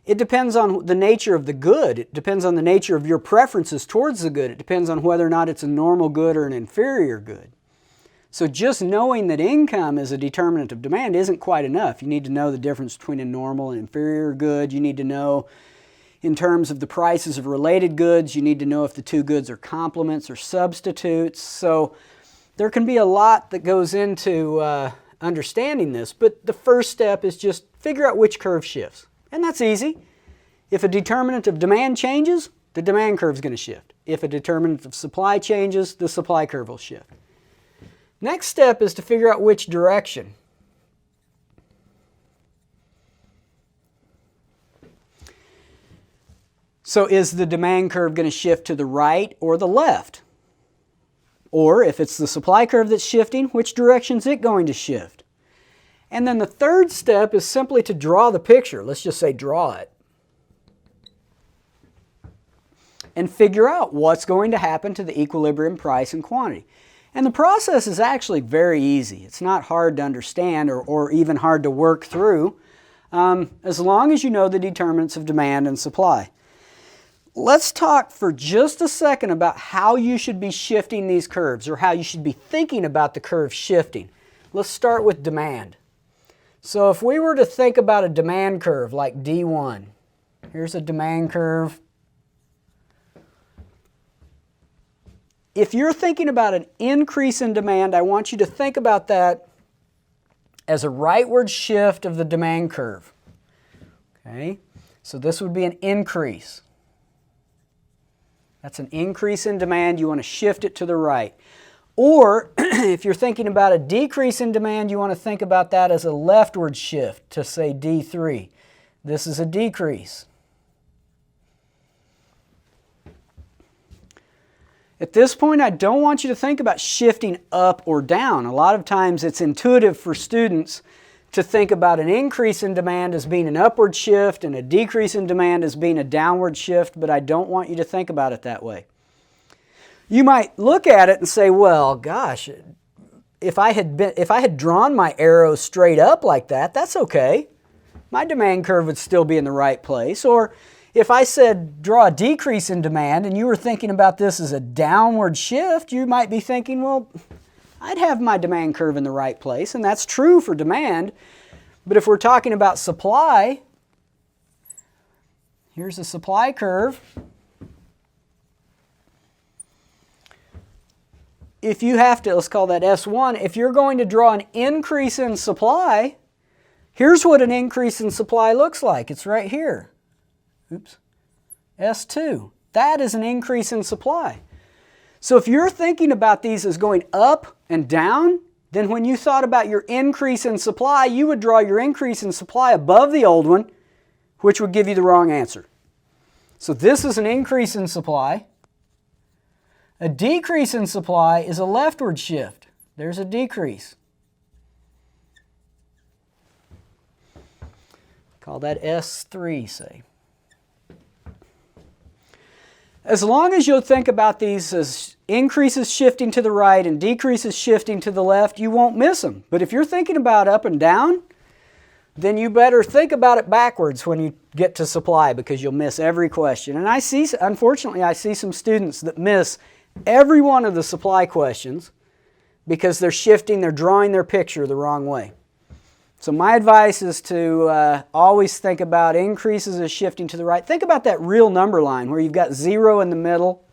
it depends on the nature of the good. It depends on the nature of your preferences towards the good. It depends on whether or not it's a normal good or an inferior good. So just knowing that income is a determinant of demand isn't quite enough. You need to know the difference between a normal and inferior good. You need to know in terms of the prices of related goods. You need to know if the two goods are complements or substitutes. So there can be a lot that goes into understanding this, but the first step is just figure out which curve shifts. And that's easy. If a determinant of demand changes, the demand curve is going to shift. If a determinant of supply changes, the supply curve will shift. Next step is to figure out which direction. So is the demand curve going to shift to the right or the left? Or if it's the supply curve that's shifting, which direction is it going to shift? And then the third step is simply to draw the picture. Let's just say draw it. And figure out what's going to happen to the equilibrium price and quantity. And the process is actually very easy. It's not hard to understand or even hard to work through, as long as you know the determinants of demand and supply. Let's talk for just a second about how you should be shifting these curves, or how you should be thinking about the curve shifting. Let's start with demand. So if we were to think about a demand curve like D1, here's a demand curve. If you're thinking about an increase in demand, I want you to think about that as a rightward shift of the demand curve. Okay, so this would be an increase. That's an increase in demand. You want to shift it to the right. Or if you're thinking about a decrease in demand, you want to think about that as a leftward shift to say D3. This is a decrease. At this point, I don't want you to think about shifting up or down. A lot of times it's intuitive for students to think about an increase in demand as being an upward shift and a decrease in demand as being a downward shift, but I don't want you to think about it that way. You might look at it and say, well, gosh, if I had drawn my arrow straight up like that, that's okay. My demand curve would still be in the right place. Or if I said draw a decrease in demand and you were thinking about this as a downward shift, you might be thinking, well, I'd have my demand curve in the right place, and that's true for demand. But if we're talking about supply, here's the supply curve. If you have to, let's call that S1, if you're going to draw an increase in supply, here's what an increase in supply looks like. It's right here. Oops, S2. That is an increase in supply. So if you're thinking about these as going up and down, then when you thought about your increase in supply, you would draw your increase in supply above the old one, which would give you the wrong answer. So this is an increase in supply. A decrease in supply is a leftward shift. There's a decrease. Call that S3, say. As long as you'll think about these as increases shifting to the right and decreases shifting to the left, you won't miss them. But if you're thinking about up and down, then you better think about it backwards when you get to supply, because you'll miss every question. And unfortunately, I see some students that miss every one of the supply questions because they're drawing their picture the wrong way. So my advice is to always think about increases as shifting to the right. Think about that real number line where you've got 0 in the middle,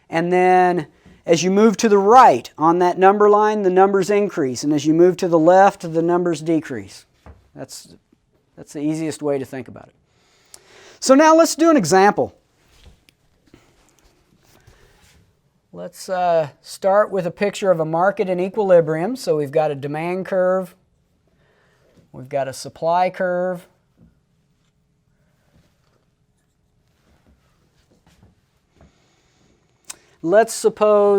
and then as you move to the right on that number line, the numbers increase, and as you move to the left, the numbers decrease. That's the easiest way to think about it. So now let's do an example. Let's start with a picture of a market in equilibrium. So we've got a demand curve. We've got a supply curve. Let's go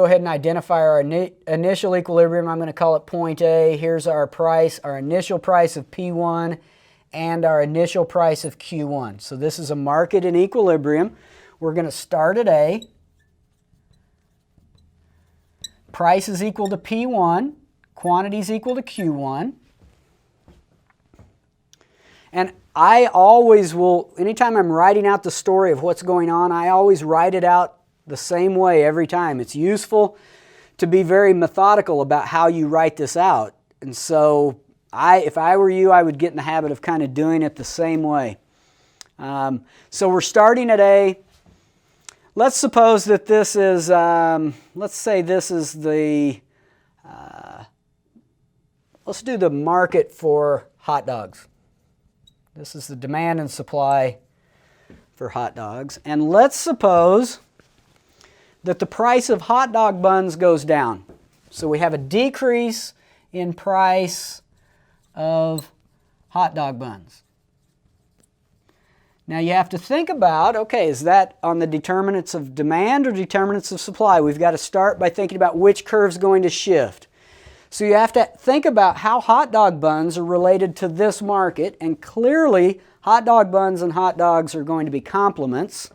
ahead and identify our initial equilibrium. I'm going to call it point A. Here's our price, our initial price of P1 and our initial price of Q1. So this is a market in equilibrium. We're going to start at A. Price is equal to P1. Quantity is equal to Q1. And I always will, anytime I'm writing out the story of what's going on, I always write it out the same way every time. It's useful to be very methodical about how you write this out. And so if I were you, I would get in the habit of kind of doing it the same way. So we're starting at A. Let's suppose that this is, let's say this is the, let's do the market for hot dogs. This is the demand and supply for hot dogs. And let's suppose that the price of hot dog buns goes down. So we have a decrease in price of hot dog buns. Now you have to think about, okay, is that on the determinants of demand or determinants of supply? We've got to start by thinking about which curve's going to shift. So you have to think about how hot dog buns are related to this market, and clearly hot dog buns and hot dogs are going to be complements.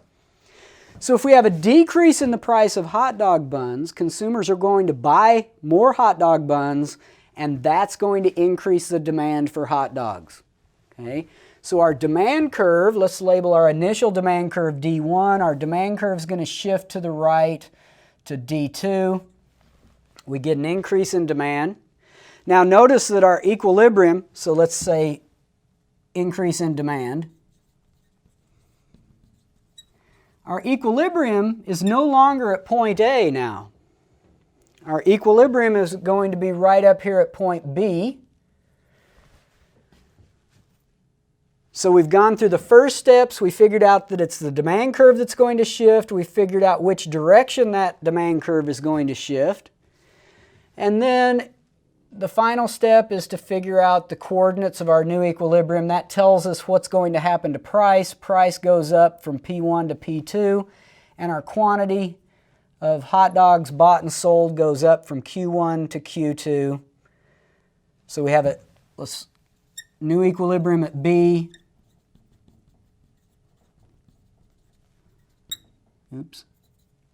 So if we have a decrease in the price of hot dog buns, consumers are going to buy more hot dog buns, and that's going to increase the demand for hot dogs. Okay? So our demand curve, let's label our initial demand curve D1. Our demand curve is going to shift to the right to D2. We get an increase in demand. Now notice that our equilibrium, so let's say increase in demand. Our equilibrium is no longer at point A now. Our equilibrium is going to be right up here at point B. So we've gone through the first steps. We figured out that it's the demand curve that's going to shift. We figured out which direction that demand curve is going to shift. And then the final step is to figure out the coordinates of our new equilibrium. That tells us what's going to happen to price. Price goes up from P1 to P2, and our quantity of hot dogs bought and sold goes up from Q1 to Q2. So we have a new equilibrium at B.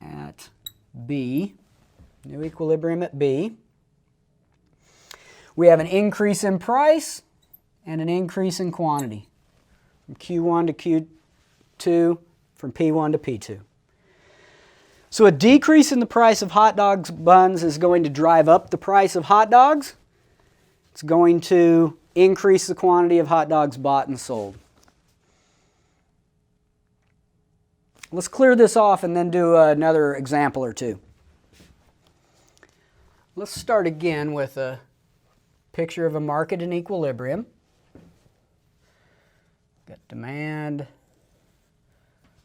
At B, new equilibrium at B. We have an increase in price and an increase in quantity from Q1 to Q2, from P1 to P2. So a decrease in the price of hot dogs buns is going to drive up the price of hot dogs. It's going to increase the quantity of hot dogs bought and sold. Let's clear this off and then do another example or two. Let's start again with a picture of a market in equilibrium. Got demand,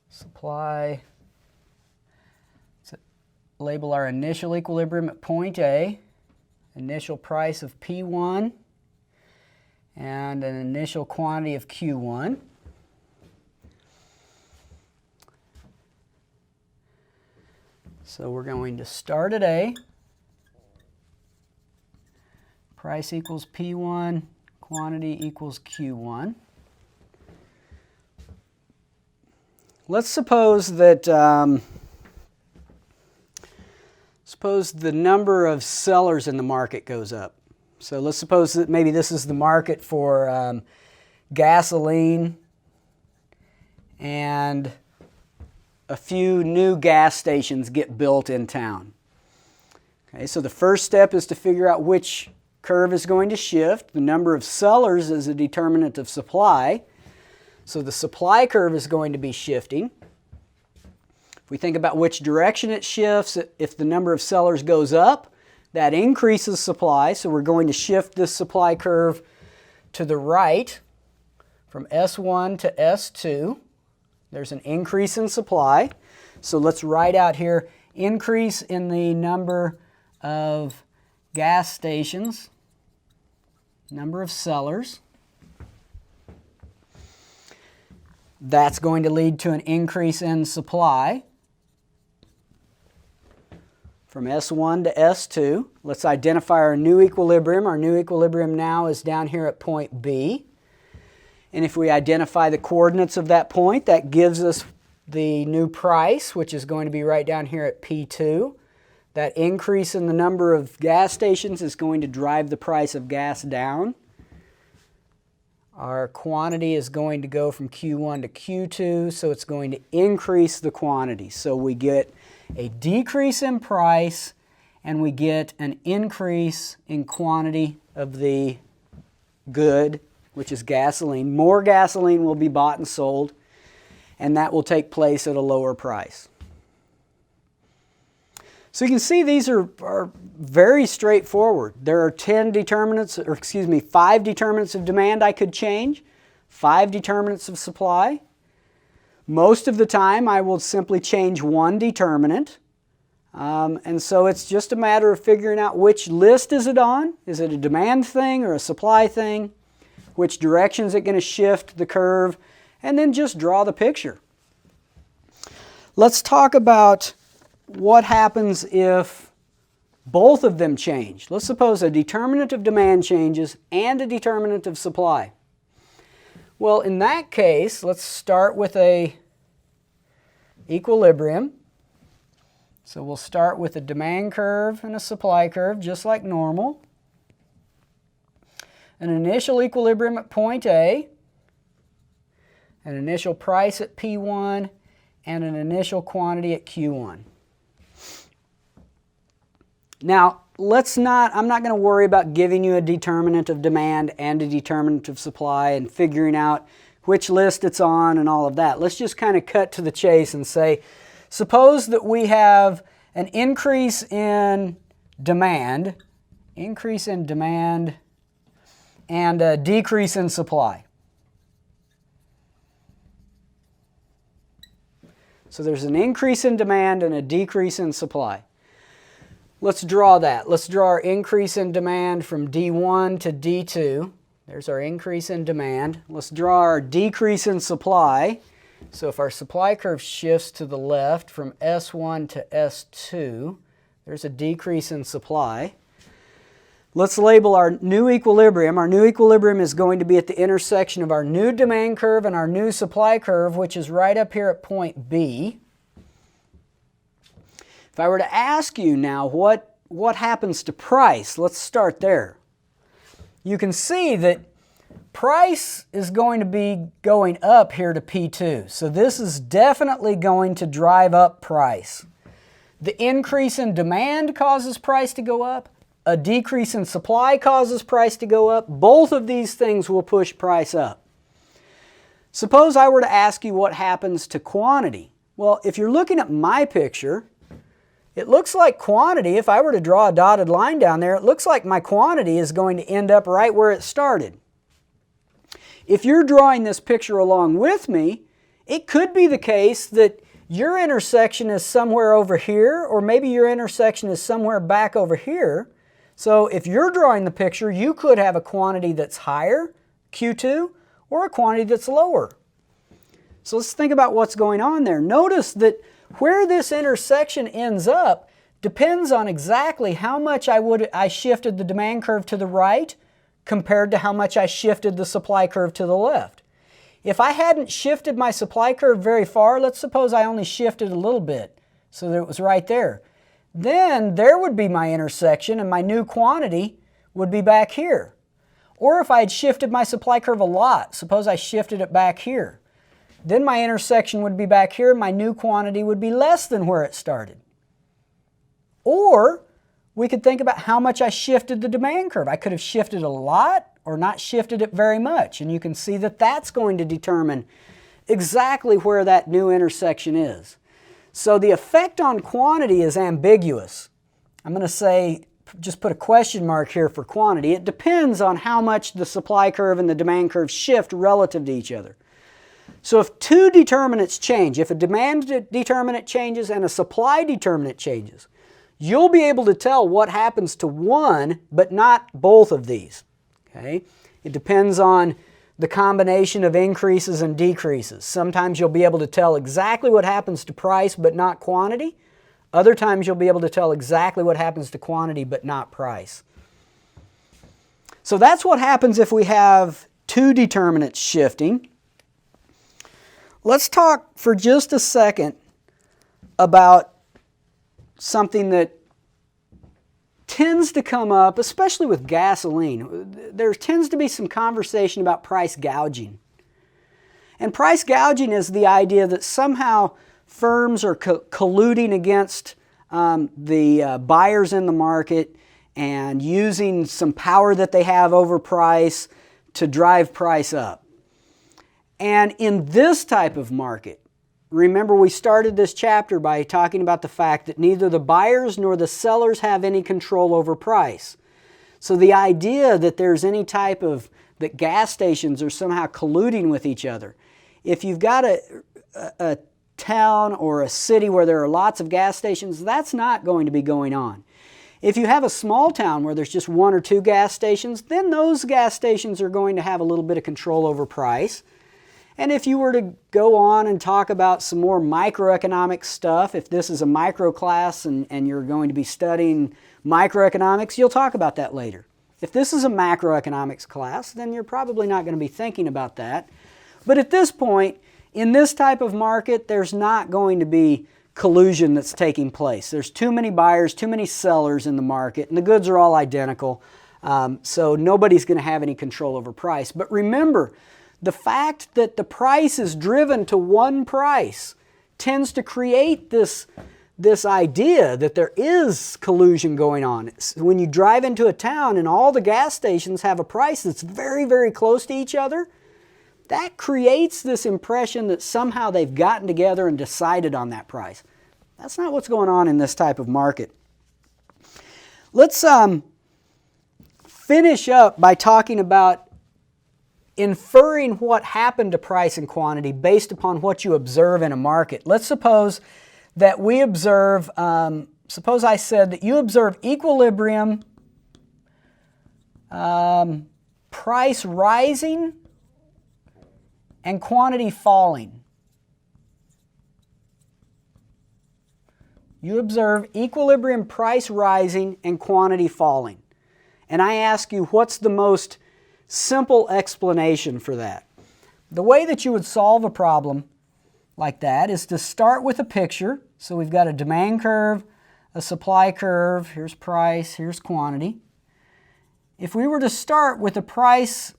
supply. Let's label our initial equilibrium at point A, initial price of P1, and an initial quantity of Q1. So we're going to start at A. Price equals P1, quantity equals Q1. Let's suppose that suppose the number of sellers in the market goes up. So let's suppose that maybe this is the market for gasoline, and a few new gas stations get built in town. Okay, so the first step is to figure out which curve is going to shift. The number of sellers is a determinant of supply. So the supply curve is going to be shifting. If we think about which direction it shifts, if the number of sellers goes up, that increases supply. So we're going to shift this supply curve to the right from S1 to S2. There's an increase in supply. So let's write out here, increase in the number of gas stations, number of sellers. That's going to lead to an increase in supply from S1 to S2. Let's identify our new equilibrium. Our new equilibrium now is down here at point B. And if we identify the coordinates of that point, that gives us the new price, which is going to be right down here at P2. That increase in the number of gas stations is going to drive the price of gas down. Our quantity is going to go from Q1 to Q2, so it's going to increase the quantity. So we get a decrease in price and we get an increase in quantity of the good, which is gasoline. More gasoline will be bought and sold. and that will take place at a lower price. So you can see these are very straightforward. There are 5 determinants of demand I could change, 5 determinants of supply. Most of the time I will simply change one determinant. And so it's just a matter of figuring out which list is it on. Is it a demand thing or a supply thing? Which direction is it going to shift the curve? And then just draw the picture. Let's talk about what happens if both of them change. Let's suppose a determinant of demand changes and a determinant of supply. Well, in that case, let's start with a equilibrium. So we'll start with a demand curve and a supply curve, just like normal. An initial equilibrium at point A, an initial price at P1, and an initial quantity at Q1. Now, I'm not going to worry about giving you a determinant of demand and a determinant of supply and figuring out which list it's on and all of that. Let's just kind of cut to the chase and say, suppose that we have an increase in demand and a decrease in supply. So there's an increase in demand and a decrease in supply. Let's draw that. Let's draw our increase in demand from D1 to D2. There's our increase in demand. Let's draw our decrease in supply. So if our supply curve shifts to the left from S1 to S2, there's a decrease in supply. Let's label our new equilibrium. Our new equilibrium is going to be at the intersection of our new demand curve and our new supply curve, which is right up here at point B. If I were to ask you now what happens to price, let's start there. You can see that price is going to be going up here to P2. So this is definitely going to drive up price. The increase in demand causes price to go up. A decrease in supply causes price to go up. Both of these things will push price up. Suppose I were to ask you what happens to quantity. Well, if you're looking at my picture, it looks like quantity, if I were to draw a dotted line down there, it looks like my quantity is going to end up right where it started. If you're drawing this picture along with me, it could be the case that your intersection is somewhere over here, or maybe your intersection is somewhere back over here. So if you're drawing the picture, you could have a quantity that's higher, Q2, or a quantity that's lower. So let's think about what's going on there. Notice that where this intersection ends up depends on exactly how much I shifted the demand curve to the right compared to how much I shifted the supply curve to the left. If I hadn't shifted my supply curve very far, let's suppose I only shifted a little bit so that it was right there, then there would be my intersection and my new quantity would be back here. Or if I had shifted my supply curve a lot, suppose I shifted it back here, then my intersection would be back here, my new quantity would be less than where it started. Or we could think about how much I shifted the demand curve. I could have shifted a lot or not shifted it very much, and you can see that that's going to determine exactly where that new intersection is. So the effect on quantity is ambiguous. I'm going to say, just put a question mark here for quantity. It depends on how much the supply curve and the demand curve shift relative to each other. So if two determinants change, if a demand determinant changes and a supply determinant changes, you'll be able to tell what happens to one, but not both of these. Okay? It depends on the combination of increases and decreases. Sometimes you'll be able to tell exactly what happens to price, but not quantity. Other times you'll be able to tell exactly what happens to quantity, but not price. So that's what happens if we have two determinants shifting. Let's talk for just a second about something that tends to come up, especially with gasoline. There tends to be some conversation about price gouging. And price gouging is the idea that somehow firms are colluding against the buyers in the market and using some power that they have over price to drive price up. And in this type of market, remember we started this chapter by talking about the fact that neither the buyers nor the sellers have any control over price. So the idea that there's any type of, that gas stations are somehow colluding with each other. If you've got a town or a city where there are lots of gas stations, that's not going to be going on. If you have a small town where there's just one or two gas stations, then those gas stations are going to have a little bit of control over price. And if you were to go on and talk about some more microeconomic stuff, if this is a micro class and you're going to be studying microeconomics, you'll talk about that later. If this is a macroeconomics class, then you're probably not going to be thinking about that. But at this point, in this type of market, there's not going to be collusion that's taking place. There's too many buyers, too many sellers in the market, and the goods are all identical. So nobody's going to have any control over price. But remember, the fact that the price is driven to one price tends to create this idea that there is collusion going on. When you drive into a town and all the gas stations have a price that's very, very close to each other, that creates this impression that somehow they've gotten together and decided on that price. That's not what's going on in this type of market. Let's finish up by talking about inferring what happened to price and quantity based upon what you observe in a market. Let's suppose that we observe, suppose I said that you observe equilibrium, price rising, and quantity falling. You observe equilibrium, price rising, and quantity falling. And I ask you, what's the most simple explanation for that? The way that you would solve a problem like that is to start with a picture. So we've got a demand curve, a supply curve, here's price, here's quantity. If we were to start with a price,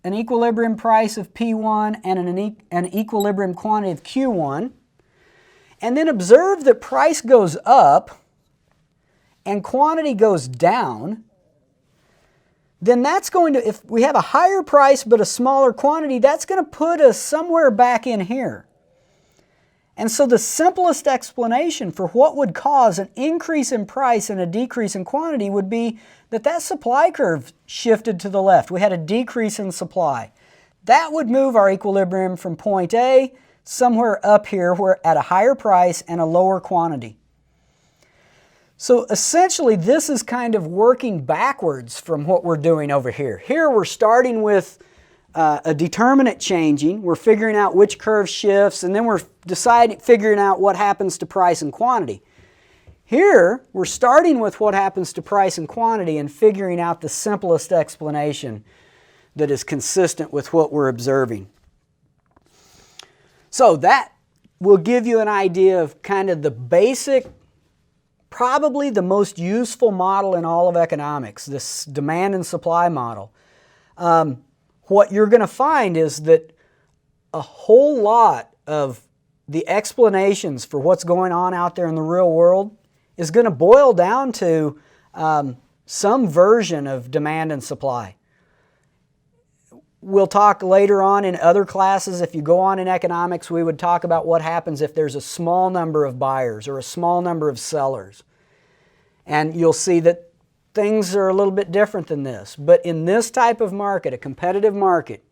an equilibrium price of P1 and an equilibrium quantity of Q1, and then observe that price goes up and quantity goes down, then that's going to, if we have a higher price but a smaller quantity, that's going to put us somewhere back in here. And so the simplest explanation for what would cause an increase in price and a decrease in quantity would be that that supply curve shifted to the left. We had a decrease in supply. That would move our equilibrium from point A somewhere up here where at a higher price and a lower quantity. So essentially this is kind of working backwards from what we're doing over here. Here we're starting with a determinant changing. We're figuring out which curve shifts, and then we're figuring out what happens to price and quantity. Here, we're starting with what happens to price and quantity and figuring out the simplest explanation that is consistent with what we're observing. So that will give you an idea of kind of the basic, probably the most useful model in all of economics, this demand and supply model. What you're going to find is that a whole lot of the explanations for what's going on out there in the real world is going to boil down to some version of demand and supply. We'll talk later on in other classes. If you go on in economics, we would talk about what happens if there's a small number of buyers or a small number of sellers. And you'll see that things are a little bit different than this. But in this type of market, a competitive market,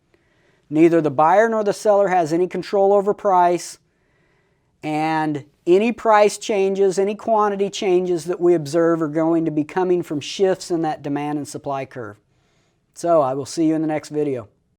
neither the buyer nor the seller has any control over price, and any price changes, any quantity changes that we observe are going to be coming from shifts in that demand and supply curve. So I will see you in the next video.